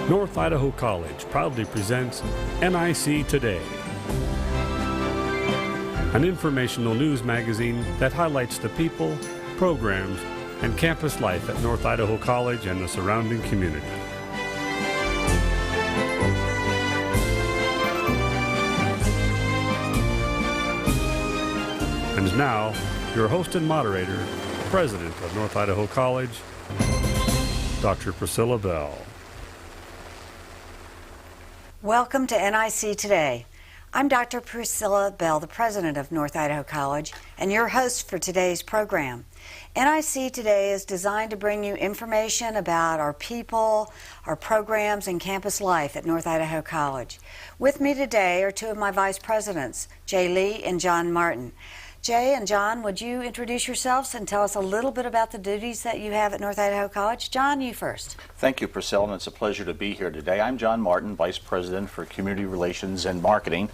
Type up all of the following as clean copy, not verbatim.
North Idaho College proudly presents NIC Today, an informational news magazine that highlights the people, programs, and campus life at North Idaho College and the surrounding community. And now, your host and moderator, President of North Idaho College, Dr. Priscilla Bell. Welcome to NIC Today. I'm Dr. Priscilla Bell, the President of North Idaho College, and your host for today's program. NIC Today is designed to bring you information about our people, our programs, and campus life at North Idaho College. With me today are two of my Vice Presidents, Jay Lee and John Martin. Jay and John, would you introduce yourselves and tell us a little bit about the duties that you have at North Idaho College? John, you first. Thank you, Priscilla, and it's a pleasure to be here today. I'm John Martin, Vice President for Community Relations and Marketing.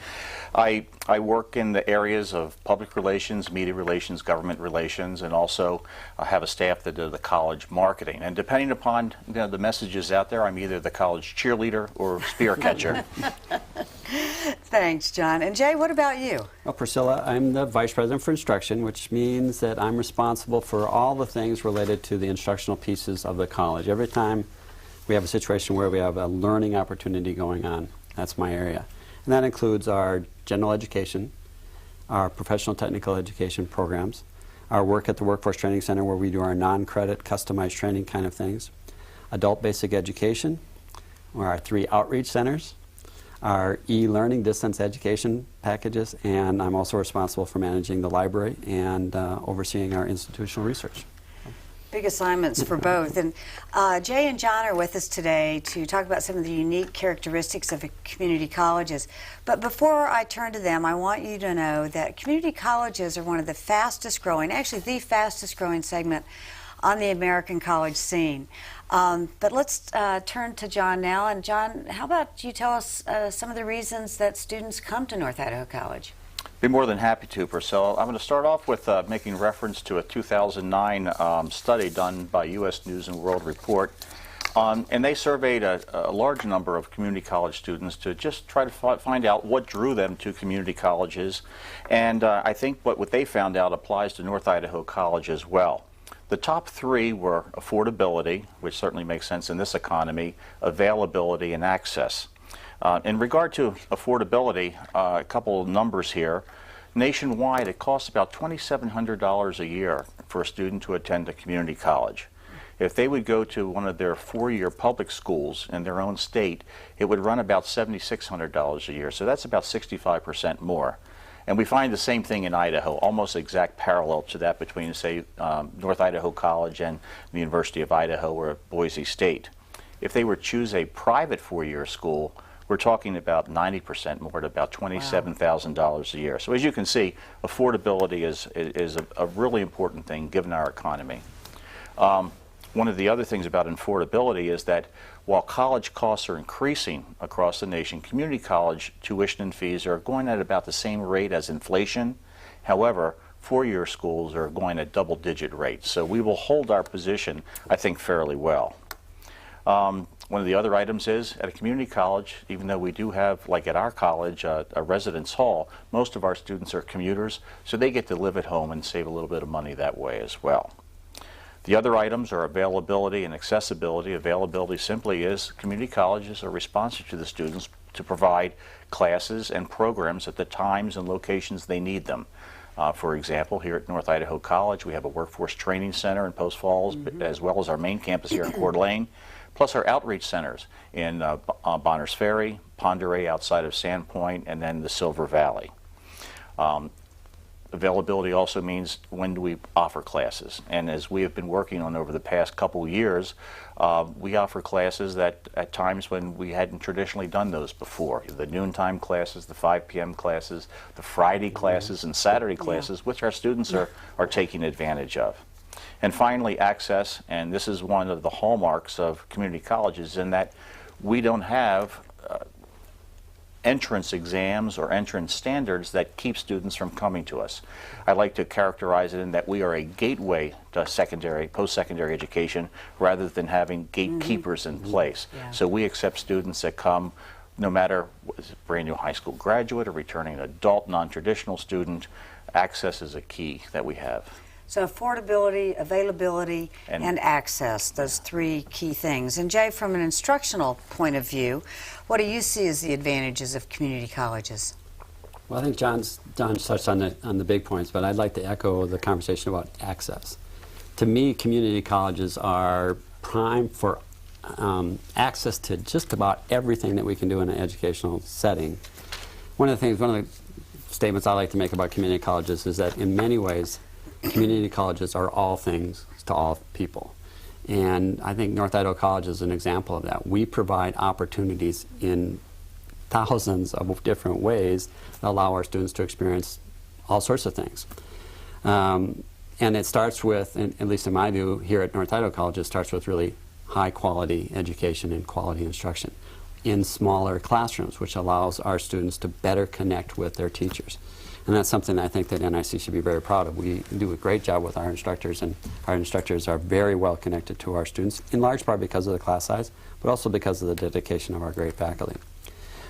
I work in the areas of public relations, media relations, government relations, and also have a staff that does the college marketing. And depending upon the messages out there, I'm either the college cheerleader or spear catcher. Thanks, John. And Jay, what about you? Well, Priscilla, I'm the Vice President for Instruction, which means that I'm responsible for all the things related to the instructional pieces of the college. Every time we have a situation where we have a learning opportunity going on, that's my area. And that includes our general education, our professional technical education programs, our work at the Workforce Training Center where we do our non-credit customized training kind of things, adult basic education, or our 3 outreach centers, our e-learning distance education packages, and I'm also responsible for managing the library and overseeing our institutional research. Big assignments for both. And Jay and John are with us today to talk about some of the unique characteristics of community colleges. But before I turn to them, I want you to know that community colleges are one of the fastest growing, actually the fastest growing segment on the American college scene. But let's turn to John now. And John, how about you tell us some of the reasons that students come to North Idaho College? Be more than happy to, Priscilla. I'm going to start off with making reference to a 2009 study done by U.S. News and World Report. And they surveyed a large number of community college students to just try to find out what drew them to community colleges. And I think what they found out applies to North Idaho College as well. The top 3 were affordability, which certainly makes sense in this economy, availability, and access. In regard to affordability, a couple of numbers here. Nationwide, it costs about $2,700 a year for a student to attend a community college. If they would go to one of their 4-year public schools in their own state, it would run about $7,600 a year. So that's about 65% more. And we find the same thing in Idaho, almost exact parallel to that between, say, North Idaho College and the University of Idaho or Boise State. If they were to choose a private 4-year school, we're talking about 90% more, at about $27,000 a year. So as you can see, affordability is a really important thing given our economy. One of the other things about affordability is that while college costs are increasing across the nation, community college tuition and fees are going at about the same rate as inflation. However, 4-year schools are going at double-digit rates. So we will hold our position, I think, fairly well. One of the other items is, at a community college, even though we do have, like at our college, a residence hall, most of our students are commuters, so they get to live at home and save a little bit of money that way as well. The other items are availability and accessibility. Availability simply is community colleges are responsive to the students to provide classes and programs at the times and locations they need them. For example, here at North Idaho College, we have a workforce training center in Post Falls, as well as our main campus here in Coeur d'Alene, plus our outreach centers in Bonners Ferry, Pend Oreille outside of Sandpoint, and then the Silver Valley. Availability also means when do we offer classes. And as we have been working on over the past couple years, we offer classes that at times when we hadn't traditionally done those before. The noontime classes, the 5 p.m. classes, the Friday classes, and Saturday classes, which our students are taking advantage of. And finally, access, and this is one of the hallmarks of community colleges in that we don't have entrance exams or entrance standards that keep students from coming to us. I like to characterize it in that we are a gateway to secondary, post-secondary education rather than having gatekeepers in place. Yeah. So we accept students that come no matter whether it's a brand new high school graduate or returning adult, non-traditional student. Access is a key that we have. So affordability, availability, and access, those three key things. And Jay, from an instructional point of view, what do you see as the advantages of community colleges? Well, I think John touched on the big points, but I'd like to echo the conversation about access. To me, community colleges are prime for access to just about everything that we can do in an educational setting. One of the statements I like to make about community colleges is that in many ways, community colleges are all things to all people. And I think North Idaho College is an example of that. We provide opportunities in thousands of different ways that allow our students to experience all sorts of things. And it starts with, at least in my view, here at North Idaho College, it starts with really high quality education and quality instruction in smaller classrooms, which allows our students to better connect with their teachers. And that's something I think that NIC should be very proud of. We do a great job with our instructors, and our instructors are very well connected to our students, in large part because of the class size, but also because of the dedication of our great faculty.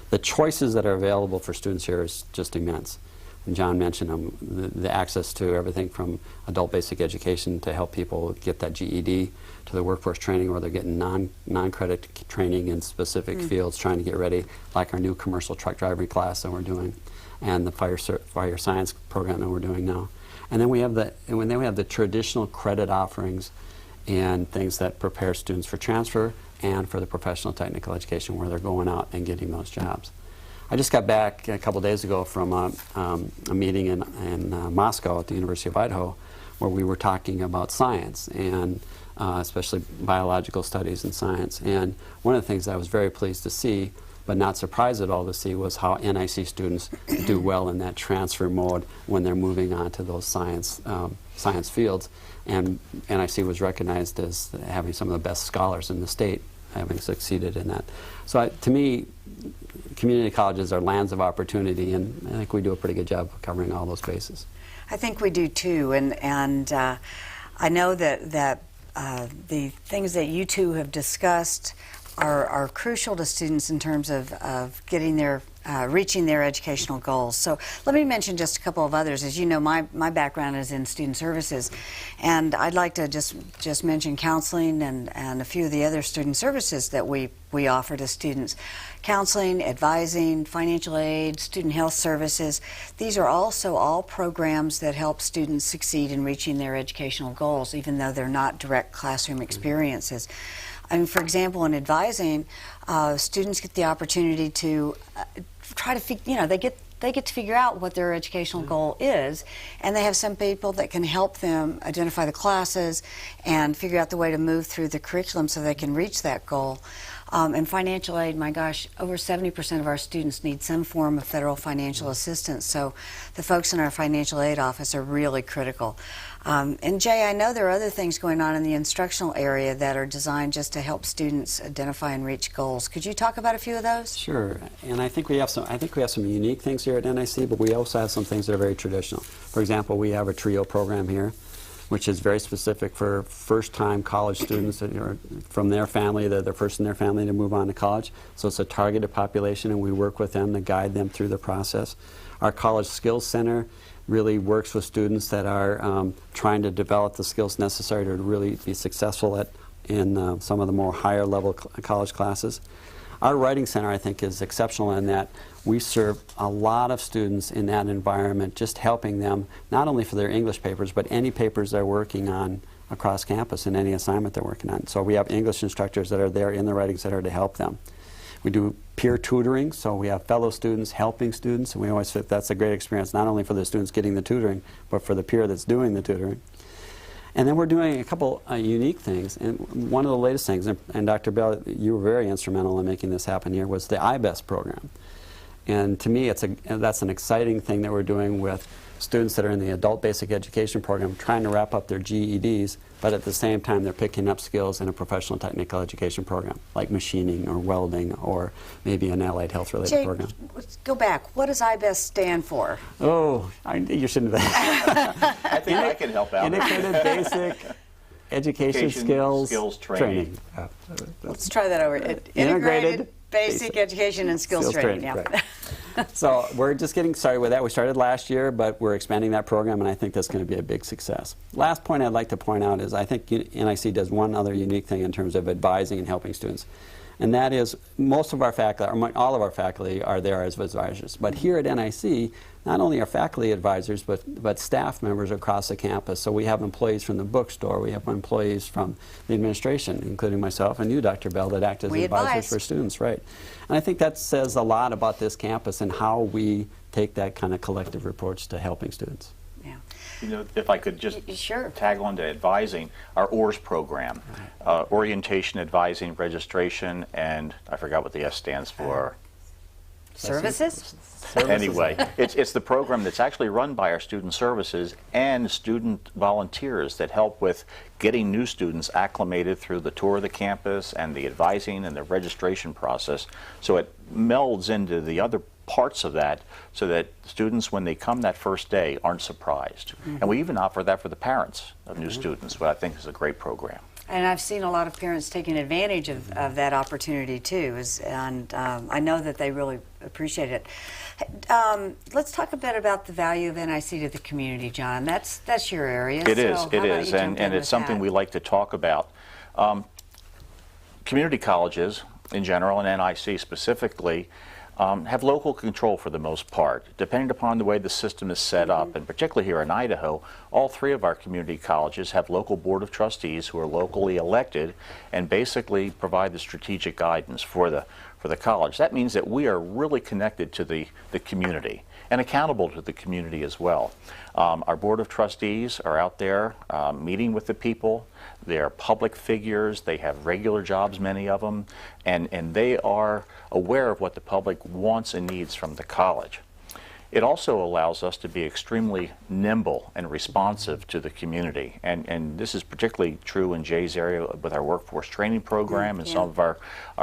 The choices that are available for students here is just immense. And John mentioned them, the access to everything from adult basic education to help people get that GED, to the workforce training where they're getting non-credit training in specific fields, trying to get ready, like our new commercial truck driving class that we're doing, and the fire science program that we're doing now. And then we have the traditional credit offerings and things that prepare students for transfer and for the professional technical education where they're going out and getting those jobs. I just got back a couple days ago from a meeting in Moscow at the University of Idaho where we were talking about science and especially biological studies and science. And one of the things I was very pleased to see, but not surprised at all to see, was how NIC students do well in that transfer mode when they're moving on to those science fields. And NIC was recognized as having some of the best scholars in the state, having succeeded in that. So to me, community colleges are lands of opportunity, and I think we do a pretty good job of covering all those bases. I think we do too, and I know that the things that you two have discussed are crucial to students in terms of getting their reaching their educational goals. So let me mention just a couple of others. As you know, my background is in student services, and I'd like to just mention counseling and a few of the other student services that we offer to students. Counseling, advising, financial aid, student health services. These are also all programs that help students succeed in reaching their educational goals, even though they're not direct classroom experiences. I mean, for example, in advising, students get the opportunity to try to, they get to figure out what their educational goal is, and they have some people that can help them identify the classes and figure out the way to move through the curriculum so they can reach that goal. And financial aid, my gosh, over 70% of our students need some form of federal financial assistance, so the folks in our financial aid office are really critical. And Jay, I know there are other things going on in the instructional area that are designed just to help students identify and reach goals. Could you talk about a few of those? Sure, and I think we have some unique things here at NIC, but we also have some things that are very traditional. For example, we have a TRIO program here, which is very specific for first-time college students that are from their family. They're the first in their family to move on to college. So it's a targeted population, and we work with them to guide them through the process. Our College Skills Center really works with students that are trying to develop the skills necessary to really be successful in some of the more higher-level college classes. Our Writing Center, I think, is exceptional in that we serve a lot of students in that environment, just helping them not only for their English papers, but any papers they're working on across campus and any assignment they're working on. So we have English instructors that are there in the Writing Center to help them. We do peer tutoring, so we have fellow students helping students, and we always think that's a great experience, not only for the students getting the tutoring, but for the peer that's doing the tutoring. And then we're doing a couple unique things, and one of the latest things, and Dr. Bell, you were very instrumental in making this happen here, was the IBEST program. And to me, that's an exciting thing that we're doing with students that are in the adult basic education program trying to wrap up their GEDs, but at the same time they're picking up skills in a professional technical education program, like machining or welding or maybe an allied health related Jay, program. let's go back. What does IBEST stand for? Oh, you shouldn't have. I think I can help out. Integrated basic education skills training. Let's try that over. Integrated Basic Education and Skills Training. Yeah. Right. So we're just getting started with that. We started last year, but we're expanding that program, and I think that's going to be a big success. Last point I'd like to point out is I think NIC does one other unique thing in terms of advising and helping students. And that is most of our faculty, or all of our faculty are there as advisors. But here at NIC, not only are faculty advisors, but staff members across the campus. So we have employees from the bookstore, we have employees from the administration, including myself and you, Dr. Bell, that act as advisors for students, right? And I think that says a lot about this campus and how we take that kind of collective approach to helping students. Yeah. You know, if I could just tag on to advising, our OARS program, Orientation, Advising, Registration, and I forgot what the S stands for. Services? Anyway, it's the program that's actually run by our student services and student volunteers that help with getting new students acclimated through the tour of the campus and the advising and the registration process. So it melds into the other parts of that so that students, when they come that first day, aren't surprised. And we even offer that for the parents of new students, which I think is a great program. And I've seen a lot of parents taking advantage of that opportunity too, and I know that they really appreciate it. Let's talk a bit about the value of NIC to the community, John. That's your area. It is, and it's something we like to talk about. Community colleges in general, and NIC specifically, have local control for the most part, depending upon the way the system is set up. And particularly here in Idaho, all three of our community colleges have local board of trustees who are locally elected and basically provide the strategic guidance for the college. That means that we are really connected to the community and accountable to the community as well. Our board of trustees are out there meeting with the people. They're public figures. They have regular jobs, many of them, and they are aware of what the public wants and needs from the college. It also allows us to be extremely nimble and responsive to the community, and this is particularly true in Jay's area with our workforce training program and some of our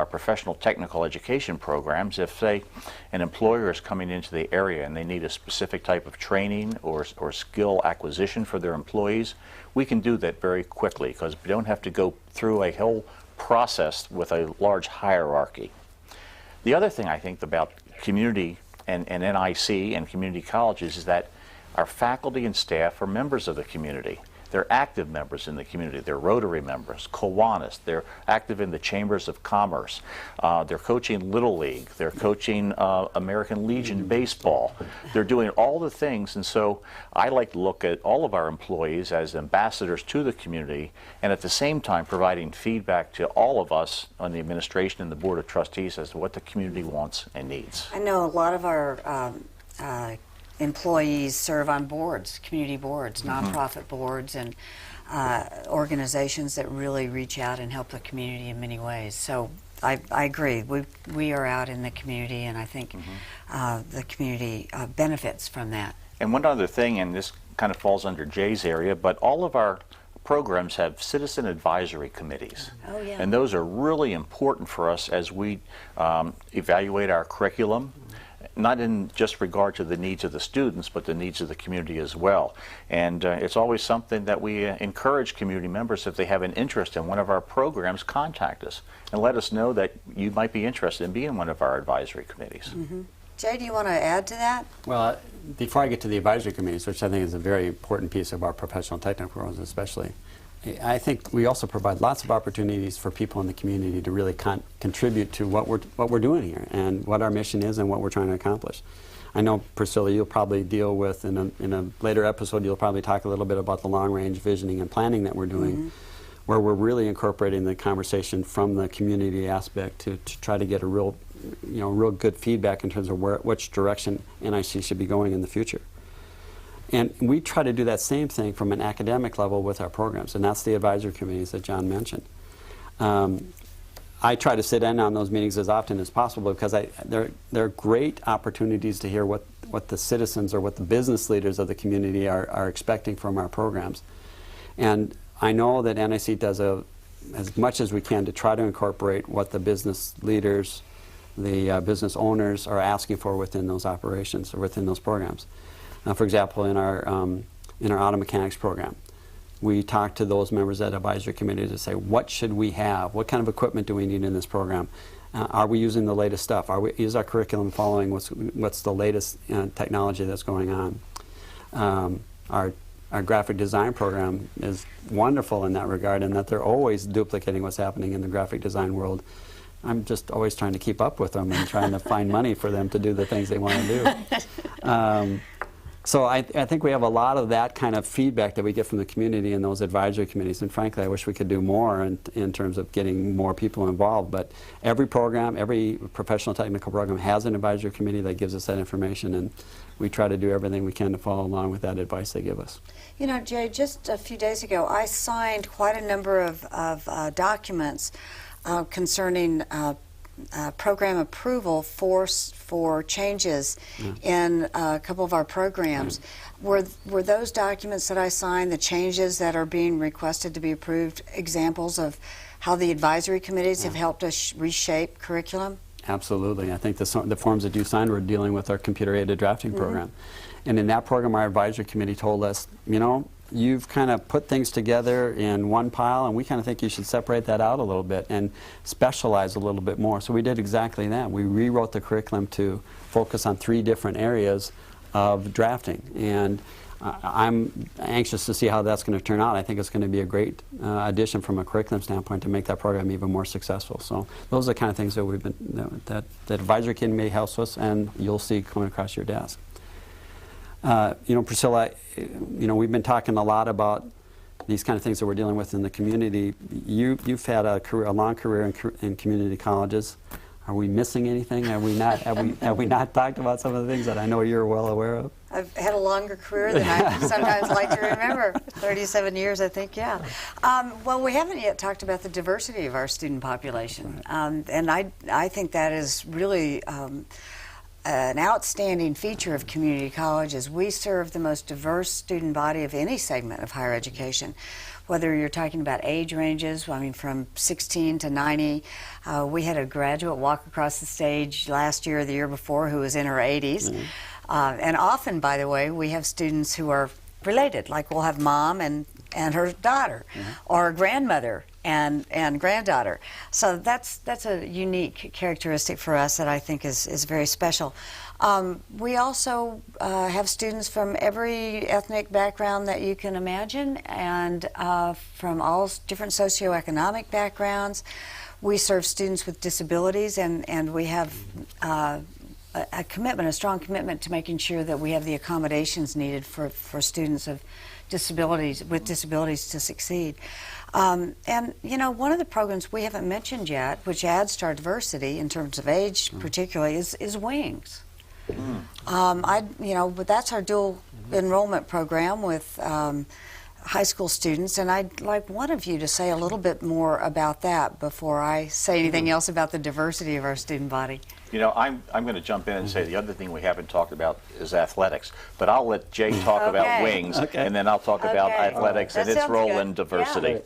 professional technical education programs. If, say, an employer is coming into the area and they need a specific type of training or skill acquisition for their employees, we can do that very quickly because we don't have to go through a whole process with a large hierarchy. The other thing I think about community and NIC and community colleges is that our faculty and staff are members of the community. They're active members in the community. They're Rotary members, Kiwanis. They're active in the Chambers of Commerce. They're coaching Little League. They're coaching American Legion baseball. They're doing all the things, and so I like to look at all of our employees as ambassadors to the community and at the same time providing feedback to all of us on the administration and the Board of Trustees as to what the community wants and needs. I know a lot of our employees serve on boards, community boards, nonprofit boards, and organizations that really reach out and help the community in many ways. So I agree. We are out in the community, and I think the community benefits from that. And one other thing, and this kind of falls under Jay's area, but all of our programs have citizen advisory committees. Oh, yeah. And those are really important for us as we evaluate our curriculum, not in just regard to the needs of the students, but the needs of the community as well. And it's always something that we encourage community members, if they have an interest in one of our programs, contact us and let us know that you might be interested in being one of our advisory committees. Jay, do you want to add to that? Well, before I get to the advisory committees, which I think is a very important piece of our professional technical programs especially, I think we also provide lots of opportunities for people in the community to really contribute to what we're doing here and what our mission is and what we're trying to accomplish. I know, Priscilla, you'll probably deal with, in a later episode, you'll probably talk a little bit about the long-range visioning and planning that we're doing, where we're really incorporating the conversation from the community aspect to try to get a real good feedback in terms of which direction NIC should be going in the future. And we try to do that same thing from an academic level with our programs, and that's the advisory committees that John mentioned. I try to sit in on those meetings as often as possible because they're great opportunities to hear what the citizens or what the business leaders of the community are expecting from our programs. And I know that NIC does as much as we can to try to incorporate what the business leaders, the business owners are asking for within those operations or within those programs. For example, in our auto mechanics program, we talk to those members of the advisory committee to say, what should we have? What kind of equipment do we need in this program? Are we using the latest stuff? Is our curriculum following what's the latest technology that's going on? Our graphic design program is wonderful in that regard, in that they're always duplicating what's happening in the graphic design world. I'm just always trying to keep up with them and trying to find money for them to do the things they want to do. So I think we have a lot of that kind of feedback that we get from the community in those advisory committees, and frankly I wish we could do more in terms of getting more people involved. But every program, every professional technical program has an advisory committee that gives us that information, and we try to do everything we can to follow along with that advice they give us. You know, Jay, just a few days ago I signed quite a number of documents concerning program approval for changes in a couple of our programs. Were those documents that I signed, the changes that are being requested to be approved, examples of how the advisory committees have helped us reshape curriculum? Absolutely. I think the forms that you signed were dealing with our computer-aided drafting program. And in that program, our advisory committee told us, you know, you've kind of put things together in one pile, and we kind of think you should separate that out a little bit and specialize a little bit more. So we did exactly that. We rewrote the curriculum to focus on 3 different areas of drafting. And I'm anxious to see how that's going to turn out. I think it's going to be a great addition from a curriculum standpoint to make that program even more successful. So those are the kind of things that we've been, that advisory committee helps us, and you'll see coming across your desk. You know, Priscilla, you know, we've been talking a lot about these kind of things that we're dealing with in the community. You've had a long career in community colleges. Are we missing anything? Have we not talked about some of the things that I know you're well aware of? I've had a longer career than I sometimes like to remember. 37 years, I think, yeah. Well, we haven't yet talked about the diversity of our student population. And I think that is really an outstanding feature of community college, is we serve the most diverse student body of any segment of higher education. Whether you're talking about age ranges, I mean, from 16 to 90. We had a graduate walk across the stage last year or the year before who was in her 80s. And often, by the way, we have students who are related, like we'll have mom and her daughter, or grandmother and granddaughter. So that's a unique characteristic for us that I think is very special. We also have students from every ethnic background that you can imagine, and from all different socioeconomic backgrounds. We serve students with disabilities, and we have a commitment, a strong commitment to making sure that we have the accommodations needed for students with disabilities to succeed. And you know, one of the programs we haven't mentioned yet, which adds to our diversity in terms of age particularly, is Wings. You know, but that's our dual enrollment program with high school students, and I'd like one of you to say a little bit more about that before I say anything else about the diversity of our student body. You know, I'm going to jump in and say the other thing we haven't talked about is athletics, but I'll let Jay talk about Wings, and then I'll talk about athletics and its role in diversity. Yeah.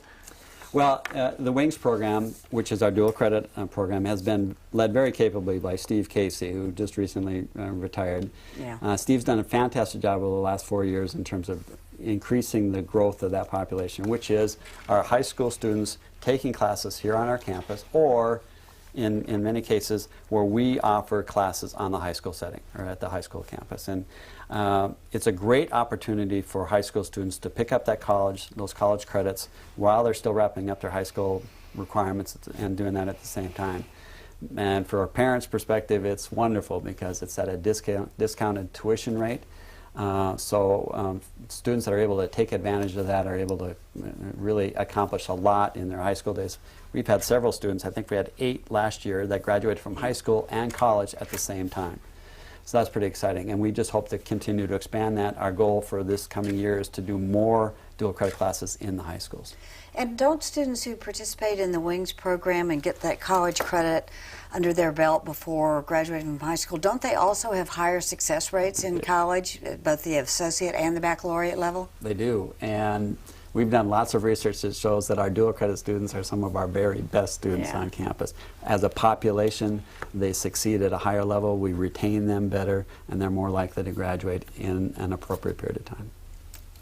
Well, the Wings program, which is our dual credit program, has been led very capably by Steve Casey, who just recently retired. Yeah. Steve's done a fantastic job over the last 4 years in terms of increasing the growth of that population, which is our high school students taking classes here on our campus, or in many cases where we offer classes on the high school setting or at the high school campus. And it's a great opportunity for high school students to pick up those college credits while they're still wrapping up their high school requirements and doing that at the same time. And for a parent's perspective, it's wonderful because it's at a discounted tuition rate. So students that are able to take advantage of that are able to really accomplish a lot in their high school days. We've had several students, I think we had 8 last year, that graduated from high school and college at the same time. So that's pretty exciting, and we just hope to continue to expand that. Our goal for this coming year is to do more dual credit classes in the high schools. And don't students who participate in the Wings program and get that college credit under their belt before graduating from high school, don't they also have higher success rates in college, both the associate and the baccalaureate level? They do, and we've done lots of research that shows that our dual credit students are some of our very best students on campus. As a population, they succeed at a higher level, we retain them better, and they're more likely to graduate in an appropriate period of time.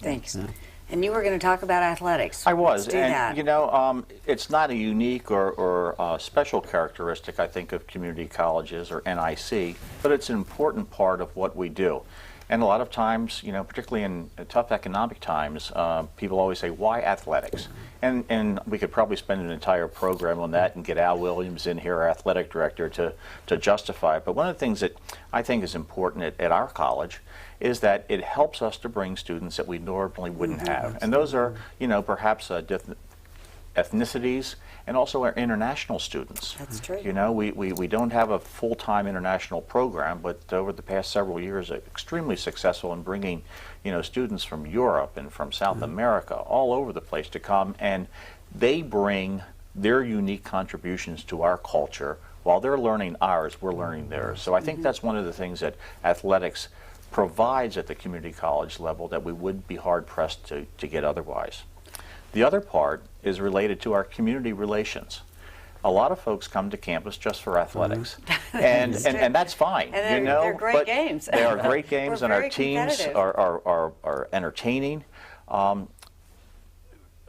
Thanks. Yeah. And you were going to talk about athletics. I was, Let's do and that. you know, it's not a unique or special characteristic, I think, of community colleges or NIC, but it's an important part of what we do. And a lot of times, you know, particularly in tough economic times, people always say, why athletics? And we could probably spend an entire program on that and get Al Williams in here, our athletic director, to justify it. But one of the things that I think is important at our college is that it helps us to bring students that we normally wouldn't have. And those are, you know, perhaps ethnicities and also our international students. That's true. You know, we don't have a full-time international program, but over the past several years, extremely successful in bringing, you know, students from Europe and from South America, all over the place to come, and they bring their unique contributions to our culture. While they're learning ours, we're learning theirs. So I think that's one of the things that athletics provides at the community college level that we would be hard-pressed to get otherwise. The other part is related to our community relations. A lot of folks come to campus just for athletics, and that's fine. And you know, they're great but games. They are great games, and our very teams competitive. are entertaining. A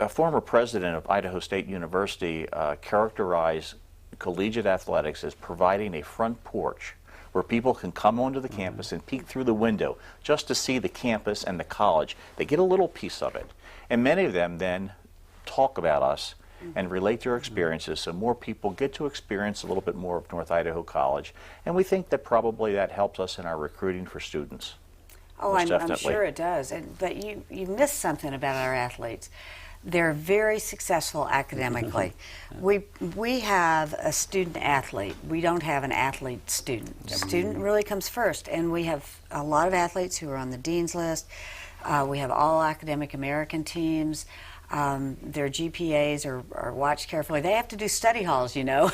former president of Idaho State University characterized collegiate athletics as providing a front porch where people can come onto the campus and peek through the window just to see the campus and the college. They get a little piece of it. And many of them then talk about us and relate their experiences, so more people get to experience a little bit more of North Idaho College. And we think that probably that helps us in our recruiting for students. Oh, Most I'm definitely. sure it does. But you missed something about our athletes. They're very successful academically. We have a student athlete. We don't have an athlete student. Student really comes first, and we have a lot of athletes who are on the dean's list. We have all academic American teams. Their GPAs are watched carefully. They have to do study halls, you know.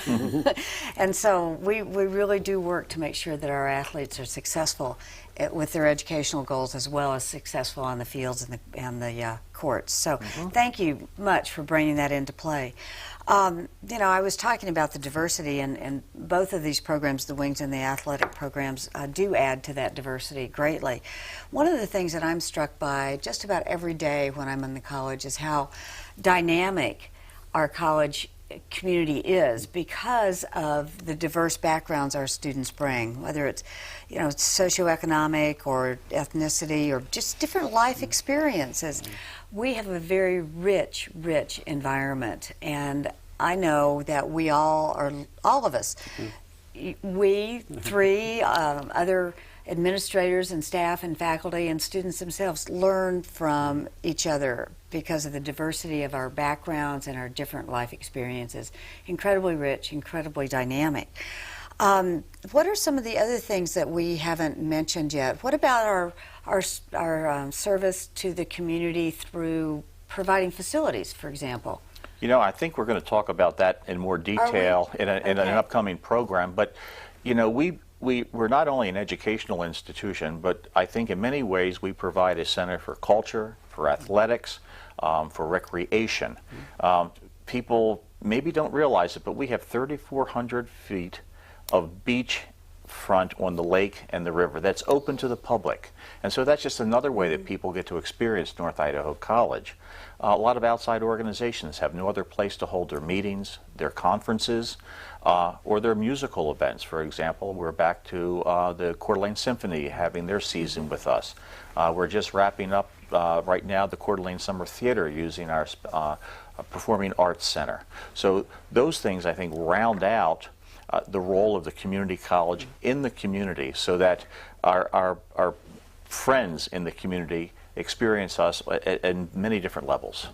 And so we really do work to make sure that our athletes are successful with their educational goals as well as successful on the fields and the courts. So thank you much for bringing that into play. You know, I was talking about the diversity, and both of these programs, the Wings and the athletic programs, do add to that diversity greatly. One of the things that I'm struck by just about every day when I'm in the college is how dynamic our college community is because of the diverse backgrounds our students bring, whether it's, you know, socioeconomic or ethnicity or just different life experiences. We have a very rich environment, and I know that we all of us, we three other administrators and staff and faculty and students themselves learn from each other because of the diversity of our backgrounds and our different life experiences. Incredibly rich, incredibly dynamic. What are some of the other things that we haven't mentioned yet? What about our service to the community through providing facilities, for example? You know, I think we're going to talk about that in more detail in an upcoming program. But, you know, we're not only an educational institution, but I think in many ways we provide a center for culture, for athletics, for recreation. People maybe don't realize it, but we have 3,400 feet of beach front on the lake and the river that's open to the public. And so that's just another way that people get to experience North Idaho College. A lot of outside organizations have no other place to hold their meetings, their conferences, or their musical events. For example, we're back to the Coeur d'Alene Symphony having their season with us. We're just wrapping up right now the Coeur d'Alene Summer Theater using our Performing Arts Center. So those things, I think, round out the role of the community college in the community so that our friends in the community experience us at many different levels.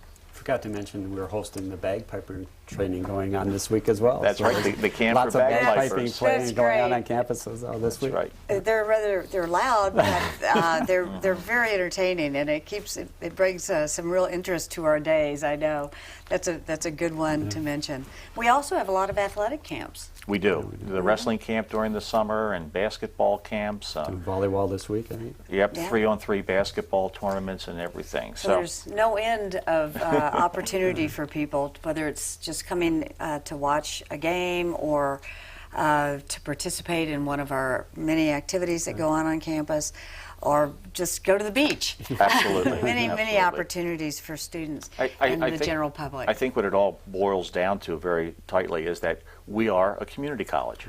forgot to mention we're hosting the bagpiper training going on this week as well. That's So right, there's the camp lots for of bagpipers. bagpiping playing That's going on great. campus this That's week. right. They're loud, but they're very entertaining, and it brings some real interest to our days. I know that's a good one to mention. We also have a lot of athletic camps. We do. The wrestling camp during the summer and basketball camps. And volleyball this week, I think. Yep, Yeah. 3-on-3 basketball tournaments and everything. So there's no end of opportunity for people, whether it's just coming to watch a game or to participate in one of our many activities that go on campus, or just go to the beach. Absolutely. Many Absolutely. opportunities for students and the general public. I think what it all boils down to very tightly is that we are a community college,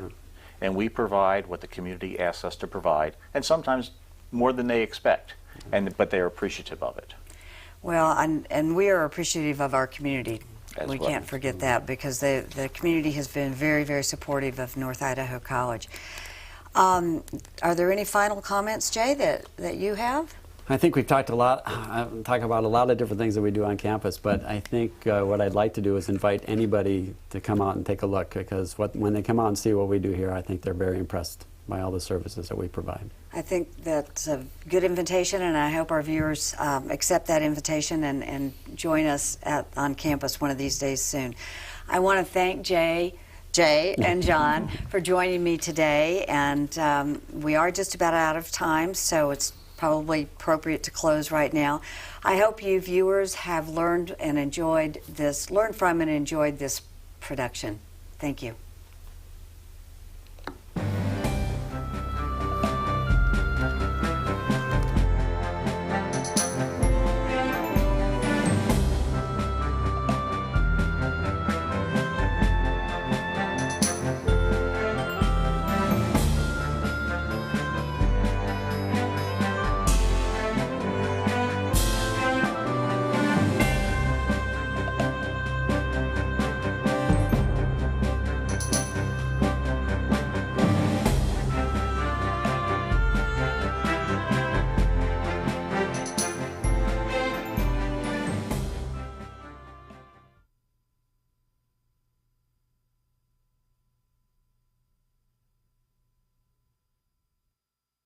and we provide what the community asks us to provide, and sometimes more than they expect, but they are appreciative of it. Well, and we are appreciative of our community. As We well. can't forget that, because the community has been very, very supportive of North Idaho College. Are there any final comments, Jay, that you have? I think we've talked about a lot of different things that we do on campus, but I think what I'd like to do is invite anybody to come out and take a look, because when they come out and see what we do here, I think they're very impressed by all the services that we provide. I think that's a good invitation, and I hope our viewers accept that invitation and join us on campus one of these days soon. I want to thank Jay and John for joining me today, and we are just about out of time, so it's probably appropriate to close right now. I hope you viewers have learned from and enjoyed this production. Thank you.